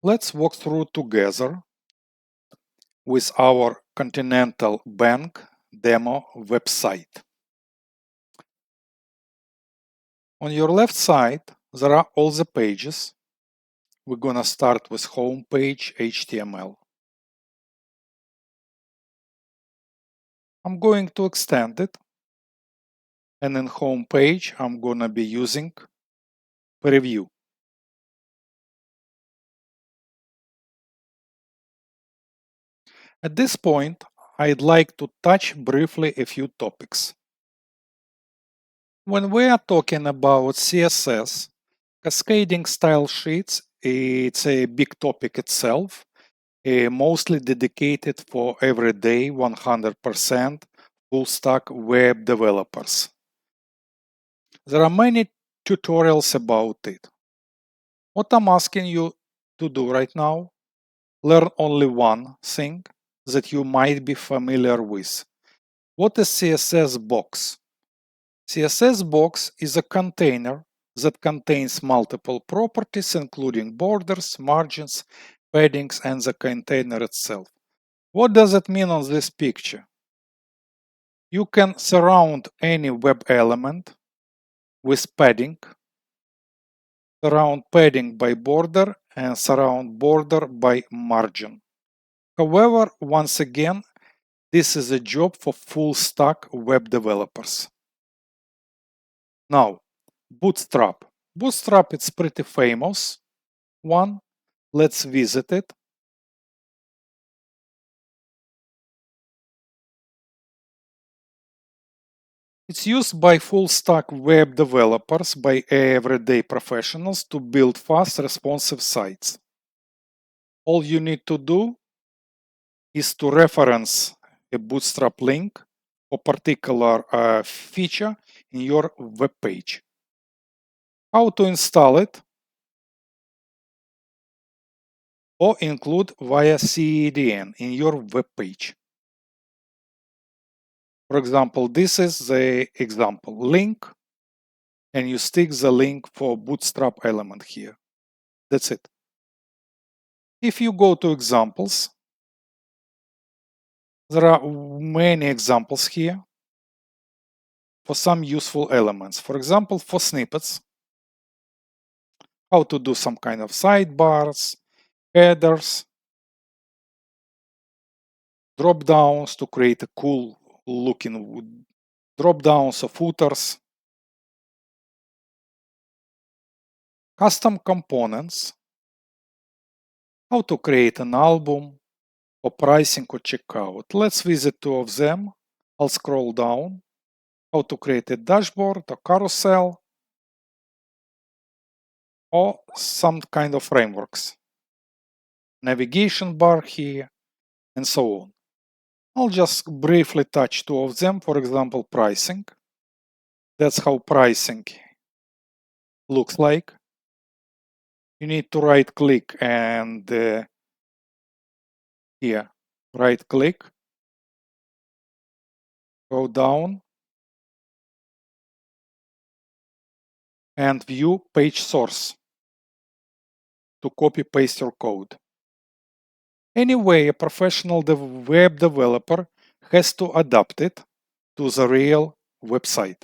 Let's walk through together with our Continental Bank demo website. On your left side, there are all the pages. We're gonna start with home page HTML. I'm going to extend it, and in home page, I'm gonna be using preview. At this point, I'd like to touch briefly a few topics. When we are talking about CSS, cascading style sheets, it's a big topic itself, mostly dedicated for everyday 100% full stack web developers. There are many tutorials about it. What I'm asking you to do right now, learn only one thing that you might be familiar with. What is CSS box? CSS box is a container that contains multiple properties including borders, margins, paddings, and the container itself. What does it mean on this picture? You can surround any web element with padding, surround padding by border, and surround border by margin. However, once again, this is a job for full stack web developers. Now, Bootstrap. Bootstrap is pretty famous one. Let's visit it. It's used by full stack web developers, by everyday professionals to build fast, responsive sites. All you need to do is to reference a Bootstrap link or particular feature in your web page. How to install it? Or include via CDN in your web page. For example, this is the example link, and you stick the link for Bootstrap element here. That's it. If you go to examples, there are many examples here for some useful elements. For example, for snippets, how to do some kind of sidebars, headers, drop downs to create a cool looking drop downs or footers, custom components, how to create an album or pricing or checkout. Let's visit two of them. I'll scroll down. How to create a dashboard or carousel or some kind of frameworks. Navigation bar here and so on. I'll just briefly touch two of them. For example, pricing. That's how pricing looks like. You need to right click and here, right click, go down and view page source to copy paste your code. Anyway, a professional web developer has to adapt it to the real website.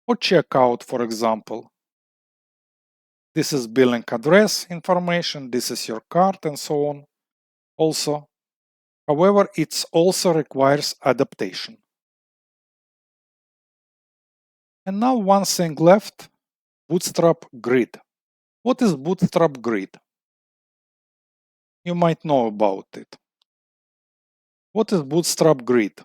Or checkout, for example. This is billing address information, this is your card and so on. Also, however, it also requires adaptation. And now one thing left, Bootstrap Grid. What is Bootstrap Grid? You might know about it. What is Bootstrap Grid?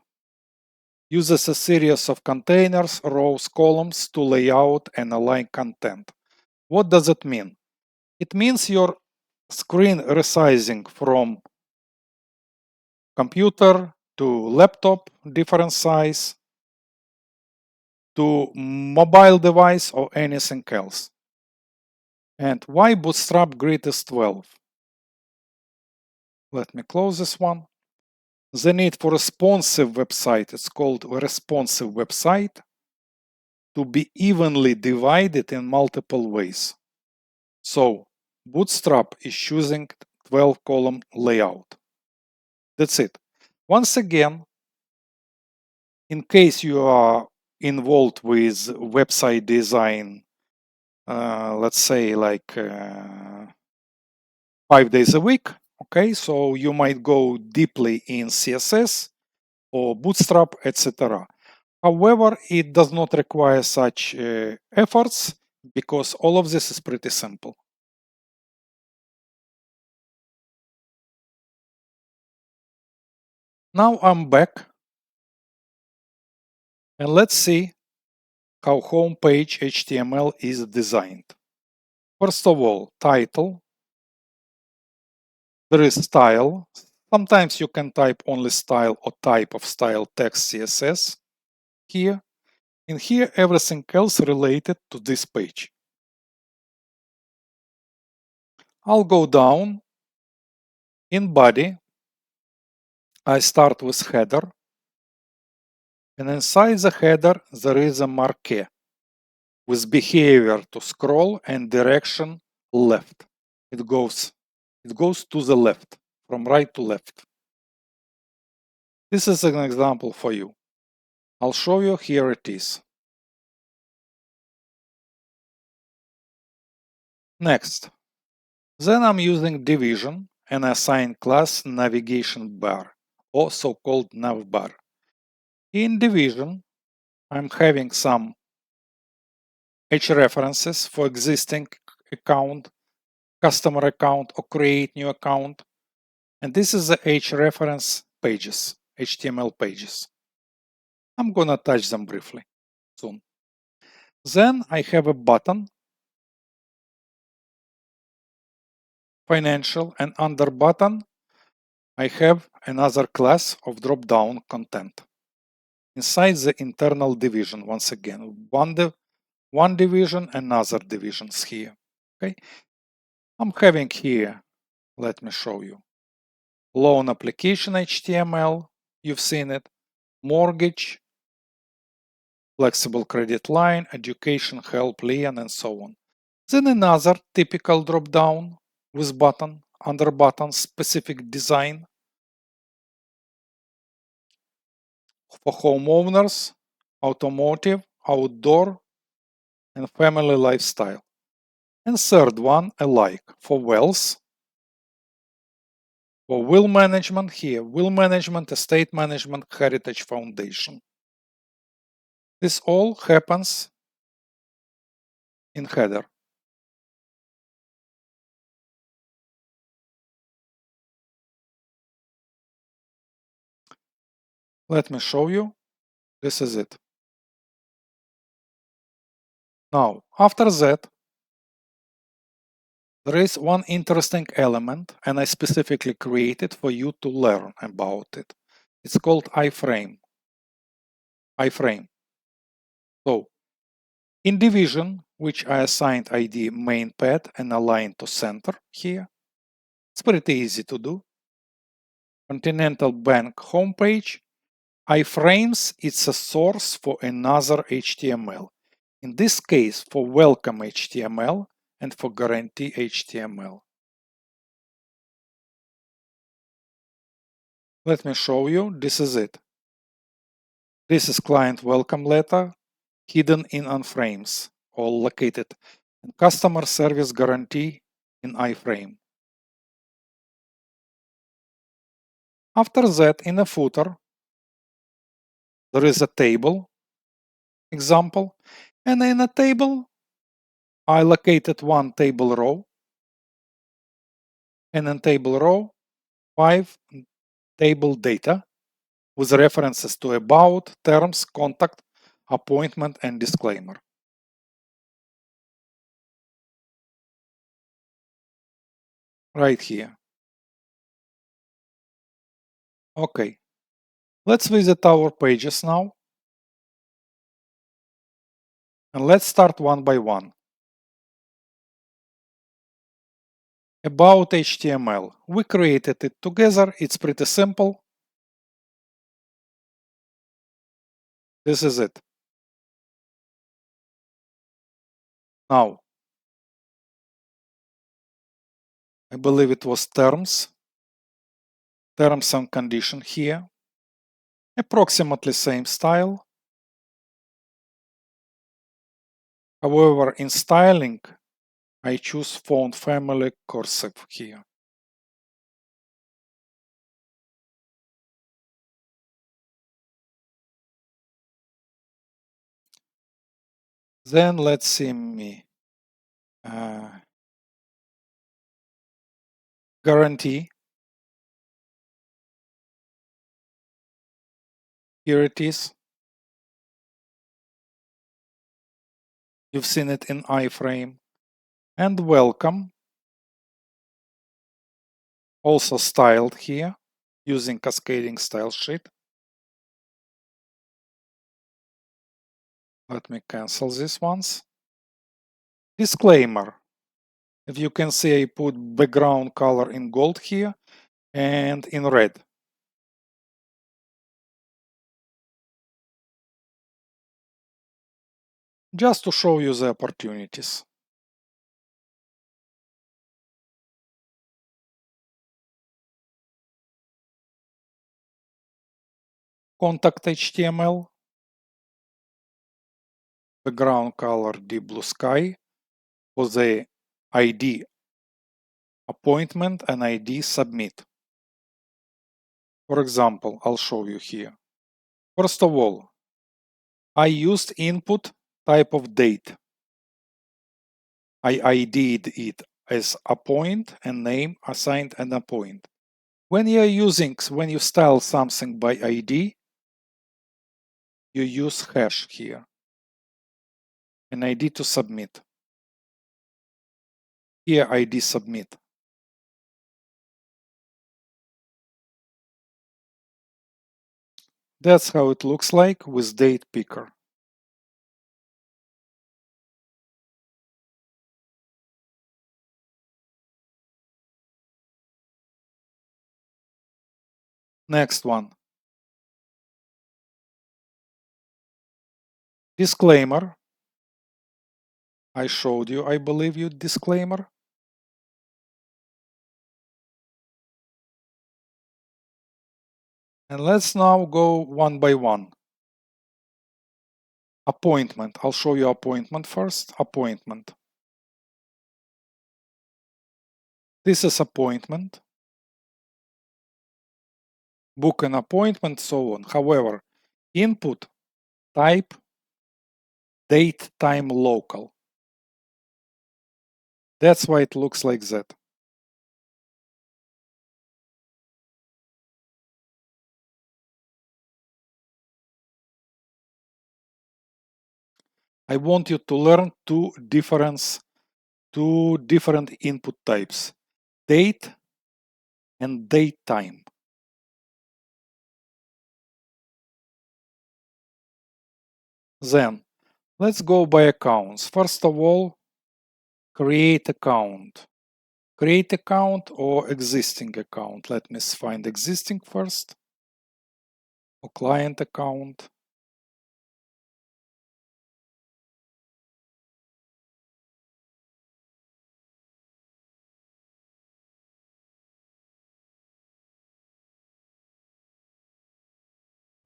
Uses a series of containers, rows, columns to lay out and align content. What does it mean? It means your screen resizing from computer to laptop, different size, to mobile device or anything else. And why Bootstrap Grid is 12? Let me close this one. The need for responsive website, it's called a responsive website, to be evenly divided in multiple ways. So Bootstrap is choosing 12 column layout. That's it. Once again, in case you are involved with website design, let's say like 5 days a week, okay, so you might go deeply in CSS or Bootstrap, etc. However, it does not require such efforts because all of this is pretty simple. Now I'm back and let's see how homepage HTML is designed. First of all, title. There is style. Sometimes you can type only style or type of style text CSS here. And here everything else related to this page. I'll go down. In body, I start with header. And inside the header, there is a marquee with behavior to scroll and direction left. It goes to the left, from right to left. This is an example for you. I'll show you, here it is. Next, then I'm using division and assign class navigation bar, or so-called navbar. In division, I'm having some references for existing account, customer account, or create new account. And this is the reference pages, HTML pages. I'm gonna touch them briefly soon. Then I have a button, financial, and under button, I have another class of drop-down content. Inside the internal division, once again, one division and other divisions here. Okay, I'm having here, let me show you, loan application HTML, you've seen it, mortgage, flexible credit line, education, help, lien, and so on. Then another typical drop-down with button, under button, specific design for homeowners, automotive, outdoor, and family lifestyle. And third one alike for wealth, for will management here, will management, estate management, heritage foundation. This all happens in header. Let me show you. This is it. Now, after that, there is one interesting element, and I specifically created for you to learn about it. It's called iframe. iframe. So, in division, which I assigned ID main path and aligned to center here, it's pretty easy to do. Continental Bank homepage, iframes, it's a source for another HTML. In this case, for welcome HTML and for guarantee HTML. Let me show you. This is it. This is client welcome letter hidden in iframes or located in customer service guarantee in iframe. After that, in a footer, there is a table example, and in a table, I located one table row, and in table row, 5 table data with references to about, terms, contact, appointment, and disclaimer. Right here. Okay, let's visit our pages now. And let's start one by one. About HTML. We created it together. It's pretty simple. This is it. Now, I believe it was terms and condition here. Approximately same style. However, in styling, I choose font family cursive here. Then let's see me. Guarantee. Here it is. You've seen it in iframe. And welcome. Also styled here using cascading style sheet. Let me cancel these ones. Disclaimer. If you can see, I put background color in gold here and in red. Just to show you the opportunities. Contact HTML. Background color deep blue sky for the ID appointment and ID submit. For example, I'll show you here. First of all, I used input type of date. I ID'd it as appoint and name assigned and appoint. When you style something by ID, you use hash here, an ID to submit. Here ID submit. That's how it looks like with date picker. Next one. Disclaimer. I showed you, I believe you, disclaimer. And let's now go one by one. Appointment. I'll show you appointment first. Appointment. This is appointment. Book an appointment, so on. However, input, type, date, time, local. That's why it looks like that. I want you to learn two different input types, date and date time. Then let's go by accounts. First of all, create account. Create account or existing account. Let me find existing first. Or client account.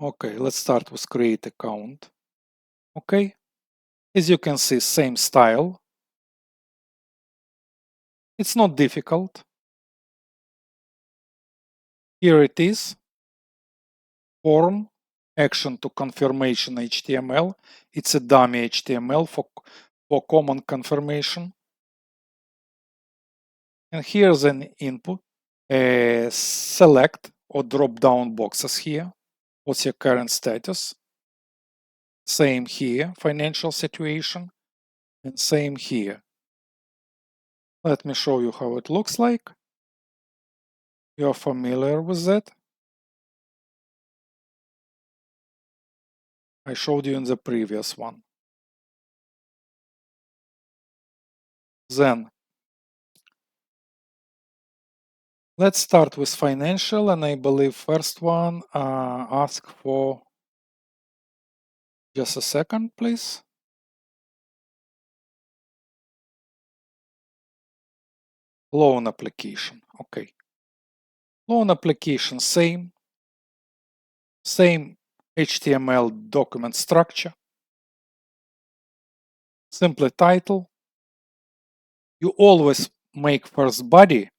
Okay, let's start with create account. Okay, as you can see, same style. It's not difficult. Here it is. Form, action to confirmation HTML. It's a dummy HTML for common confirmation. And here's an input. Select or drop down boxes here. What's your current status? Same here, financial situation. And same here. Let me show you how it looks like. You're familiar with that. I showed you in the previous one. Then let's start with financial, and I believe first one ask for just a second, please. Loan application. Okay. Loan application, same HTML document structure. Simply title. You always make first body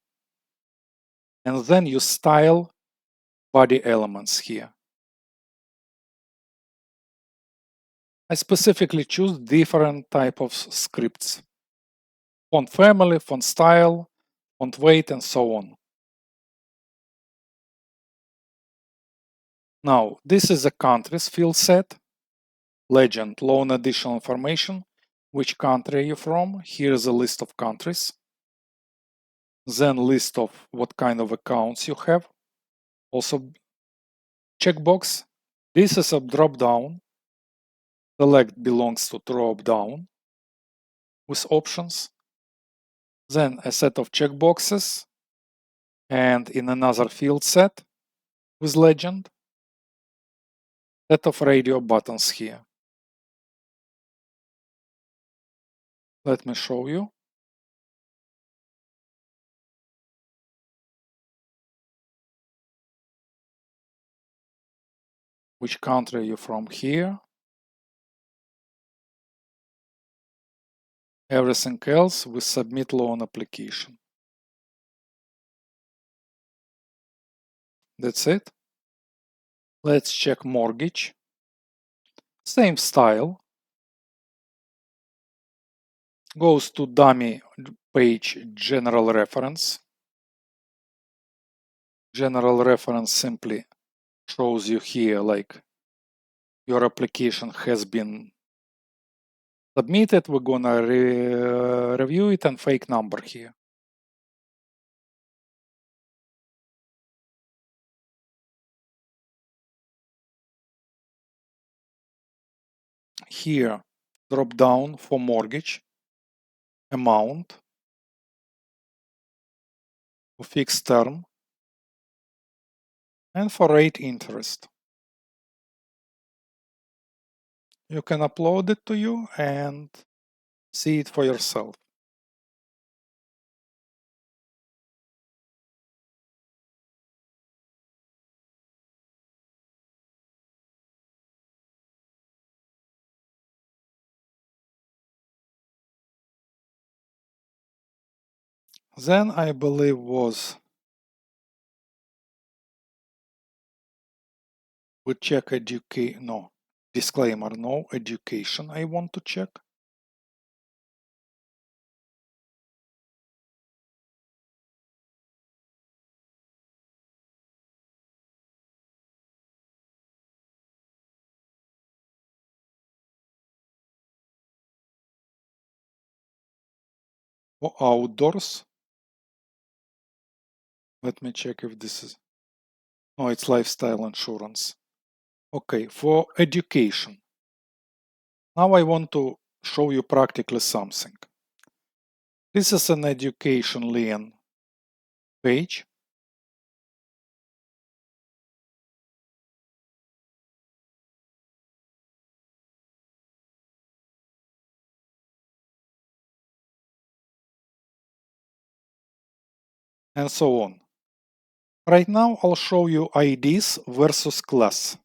and then you style body elements here. I specifically choose different type of scripts. Font family, font style, font weight, and so on. Now, this is a countries field set. Legend, loan additional information. Which country are you from? Here is a list of countries. Then list of what kind of accounts you have. Also checkbox. This is a drop down. Select belongs to drop down with options. Then a set of checkboxes and in another field set with legend, set of radio buttons here. Let me show you. Which country are you from here? Everything else with submit loan application. That's it. Let's check mortgage. Same style. Goes to dummy page general reference. General reference simply shows you here like your application has been submitted. We're gonna review it and fake number here. Here, drop down for mortgage, amount, for fixed term, and for rate interest. You can upload it to you and see it for yourself. Then I believe was we check education, no, disclaimer, no education I want to check. For outdoors, let me check if this is, no, it's lifestyle insurance. Okay, for education. Now I want to show you practically something. This is an education lien page. And so on. Right now, I'll show you IDs versus class.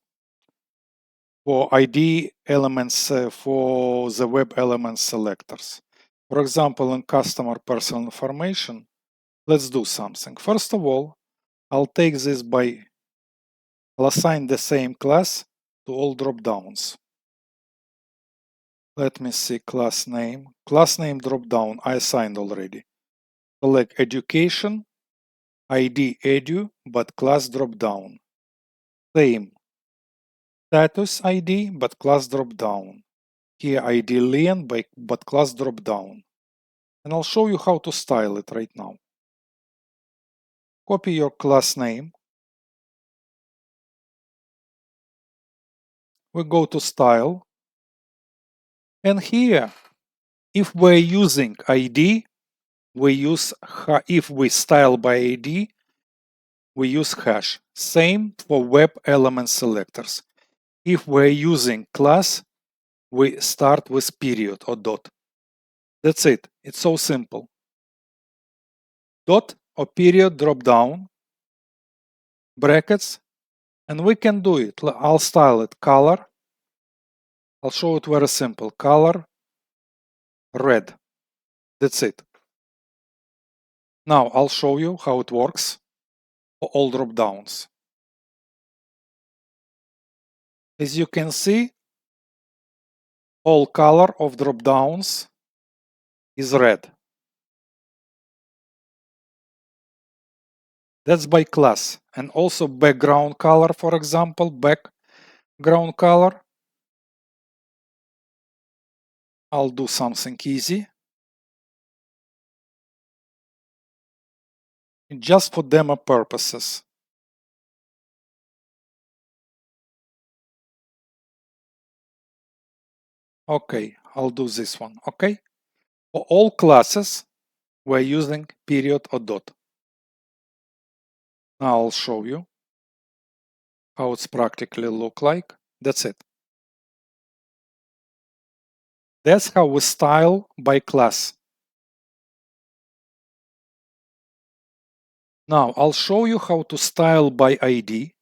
For ID elements for the web elements selectors. For example, in customer personal information, let's do something. First of all, I'll take this by, I'll assign the same class to all dropdowns. Let me see class name. Class name dropdown I assigned already. Select education, ID edu, but class dropdown. Same. Status ID, but class dropdown. Here ID lien, but class dropdown. And I'll show you how to style it right now. Copy your class name. We go to style. And here, if we're using ID, we use, if we style by ID, we use hash. Same for web element selectors. If we're using class, we start with period or dot. That's it. It's so simple. dot or period drop down, brackets, and we can do it. I'll style it color. I'll show it very simple. Color red. That's it. Now I'll show you how it works for all drop downs. As you can see, all color of drop downs is red. That's by class. And also background color, for example, background color. I'll do something easy. Just for demo purposes. Okay, I'll do this one. Okay. For all classes, we're using period or dot. Now I'll show you how it's practically look like. That's it. That's how we style by class. Now I'll show you how to style by ID.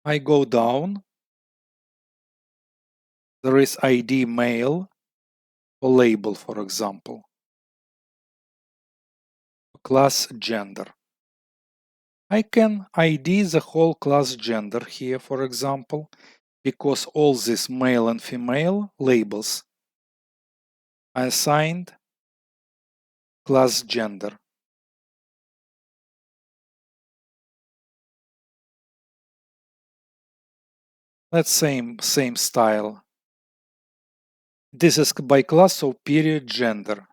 I go down. There is ID male or label, for example. Class gender. I can ID the whole class gender here, for example, because all these male and female labels are assigned class gender. Let's same style. This is by class, so period gender.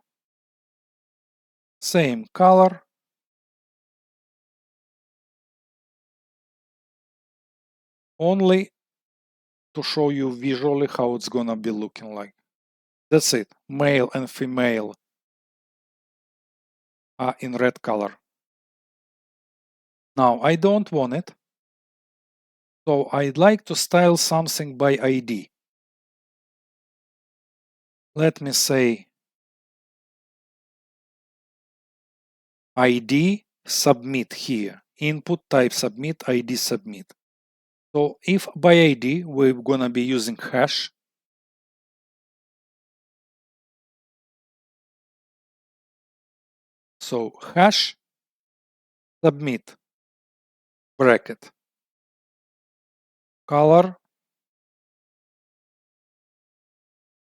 Same color. Only to show you visually how it's gonna be looking like. That's it. Male and female are in red color. Now I don't want it. So I'd like to style something by ID. Let me say ID submit here. Input type submit, ID submit. So if by ID we're gonna be using hash, so hash submit bracket color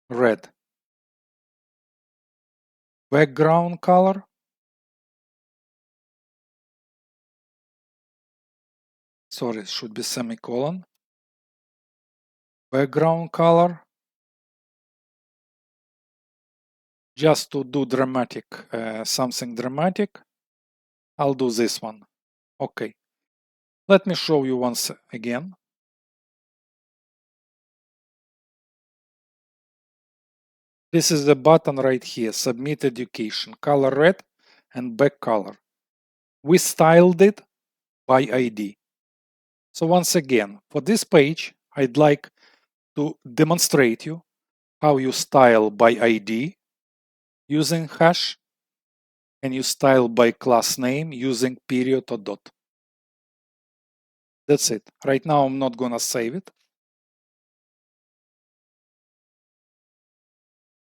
red, background color sorry, it should be semicolon, background color. Just to do dramatic, something dramatic, I'll do this one. Okay, let me show you once again. This is the button right here, submit education, color red and back color. We styled it by ID. So once again, for this page, I'd like to demonstrate you how you style by ID using hash and you style by class name using period or dot. That's it. Right now, I'm not gonna save it.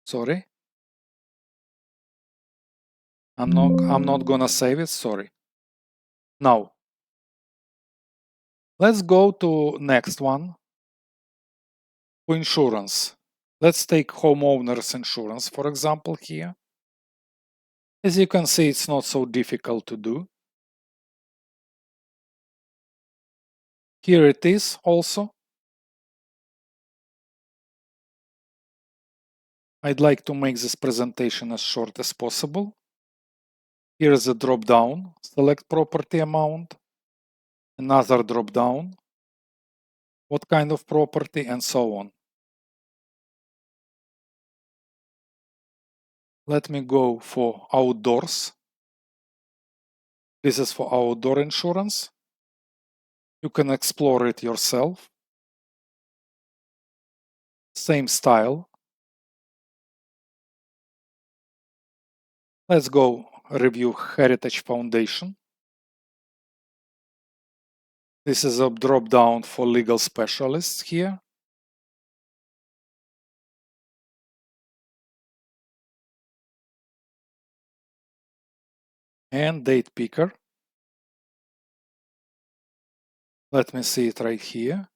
Sorry. I'm not gonna save it, sorry. Now, let's go to next one. For insurance. Let's take homeowners insurance, for example, here. As you can see, it's not so difficult to do. Here it is also. I'd like to make this presentation as short as possible. Here is a drop down, select property amount, another drop down, what kind of property, and so on. Let me go for outdoors. This is for outdoor insurance. You can explore it yourself. Same style. Let's go review Heritage Foundation. This is a drop down for legal specialists here. And date picker. Let me see it right here.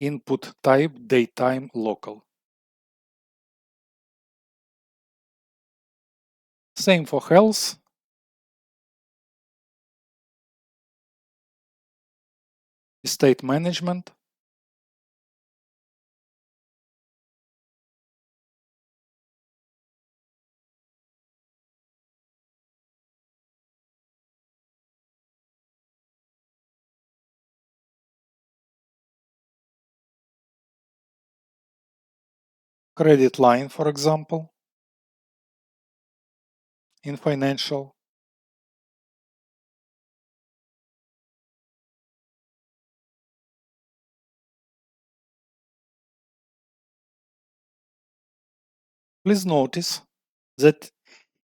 Input type, date time, local. Same for health. Estate management. Credit line, for example. In financial. Please notice that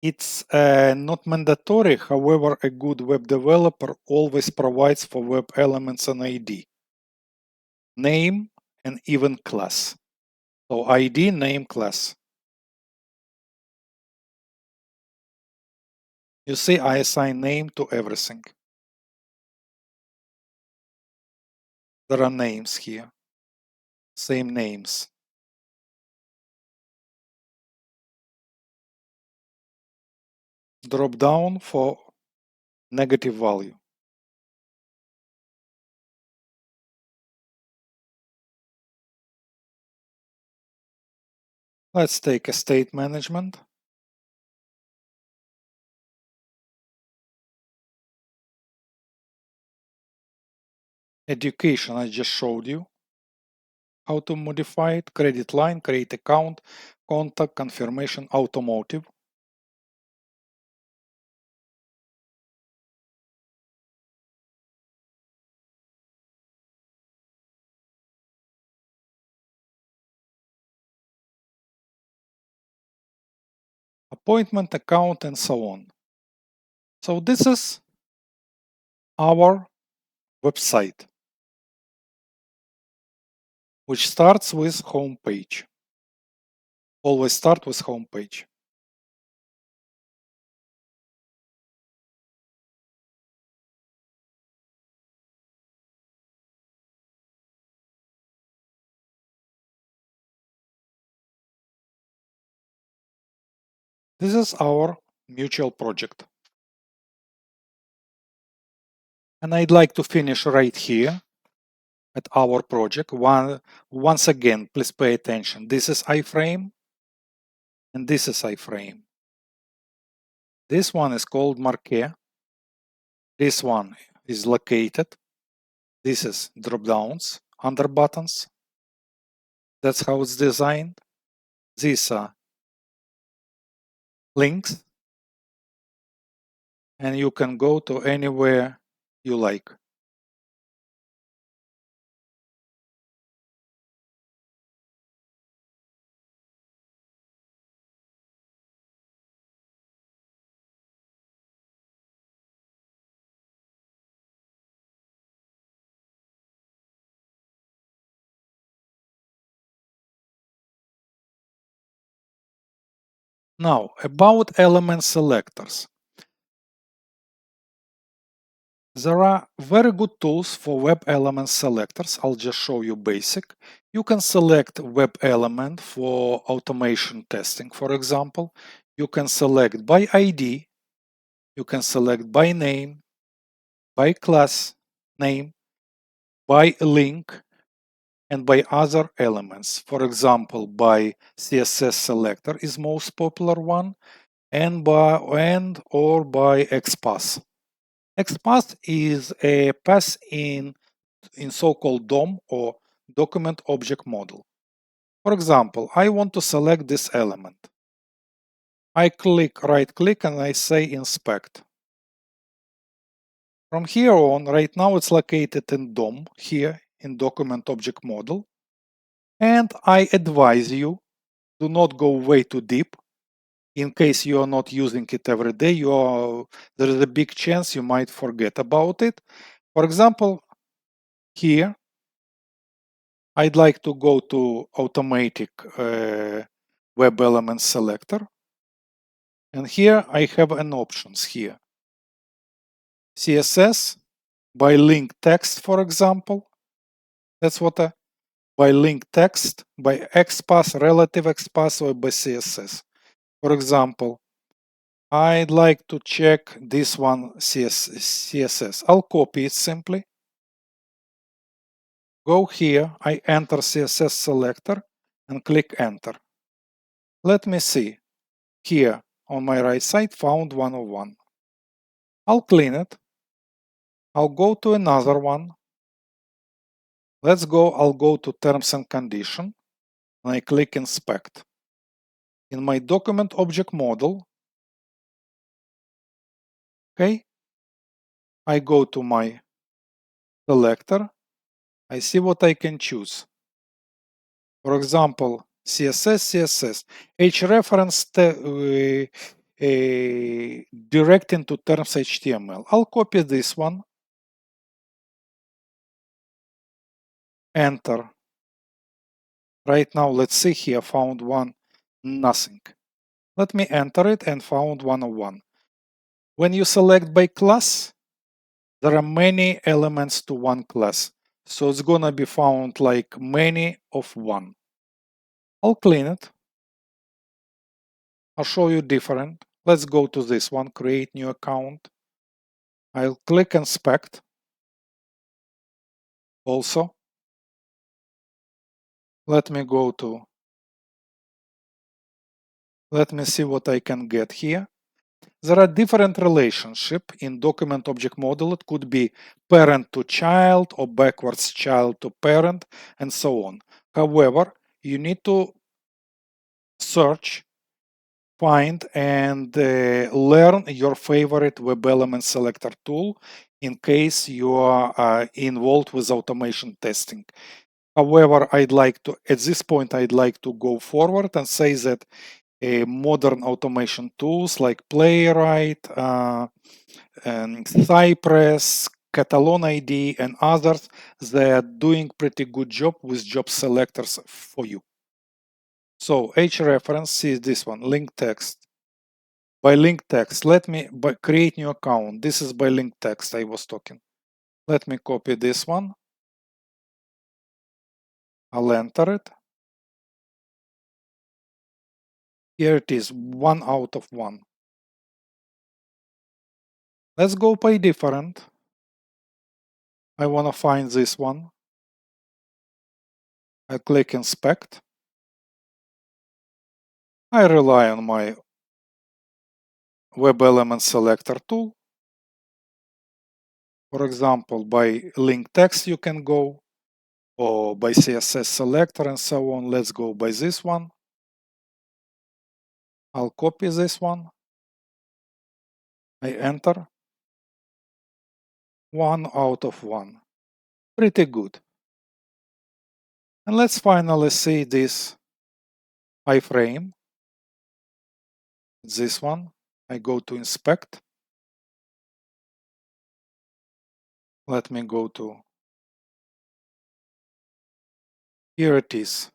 it's not mandatory, however, a good web developer always provides for web elements an ID, name, and even class. So ID, name, class. You see, I assign name to everything. There are names here, same names. Drop down for negative value. Let's take estate management. Education, I just showed you how to modify it. Credit line, create account, contact, confirmation, automotive. Appointment account, and so on. So this is our website, which starts with home page. Always start with home page. This is our mutual project. And I'd like to finish right here at our project. Once again, please pay attention. This is iframe and this is iframe. This one is called marquee. This one is located. This is drop downs under buttons. That's how it's designed. These are links, and you can go to anywhere you like. Now, about element selectors. There are very good tools for web element selectors. I'll just show you basic. You can select web element for automation testing, for example. You can select by ID. You can select by name, by class name, by link, and by other elements. For example, by CSS selector is most popular one, and or by XPath. XPath is a path in so-called DOM or document object model. For example, I want to select this element. I right click and I say inspect. From here on, right now it's located in DOM here in document object model. And I advise you, do not go way too deep. in case you are not using it every day, there is a big chance you might forget about it. For example, here, I'd like to go to automatic web element selector. And here I have an options here. CSS by link text, for example. That's what by link text, by XPath, relative XPath, or by CSS. For example, I'd like to check this one CSS. I'll copy it simply. Go here, I enter CSS selector and click enter. Let me see. Here on my right side, found 101. I'll clean it. I'll go to another one. I'll go to terms and condition and I click inspect. In my document object model, okay, I go to my selector. I see what I can choose. For example, CSS, H-reference direct into terms HTML. I'll copy this one, enter. Right now, let's see here, found one, nothing. Let me enter it and found 101. When you select by class, there are many elements to one class. So it's gonna be found like many of one. I'll clean it. I'll show you different. Let's go to this one, create new account. I'll click inspect. Also, let me see what I can get here. There are different relationships in document object model. It could be parent to child or backwards child to parent and so on. However, you need to search, find and learn your favorite web element selector tool in case you are involved with automation testing. However, at this point, I'd like to go forward and say that modern automation tools like Playwright, and Cypress, Catalan ID, and others, they are doing pretty good job with job selectors for you. So H-reference is this one, link text. By link text, let me create new account. This is by link text I was talking. Let me copy this one. I'll enter it. Here it is, 1 out of 1. Let's go by different. I want to find this one. I click inspect. I rely on my web element selector tool. For example, by link text you can go, or by CSS selector and so on. Let's go by this one. I'll copy this one. I enter. 1 out of 1. Pretty good. And let's finally see this iframe. This one. I go to inspect. Let me go to, here it is.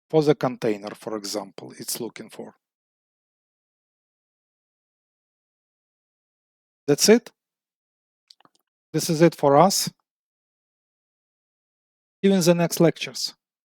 For the container, for example, it's looking for. That's it. This is it for us. See you in the next lectures.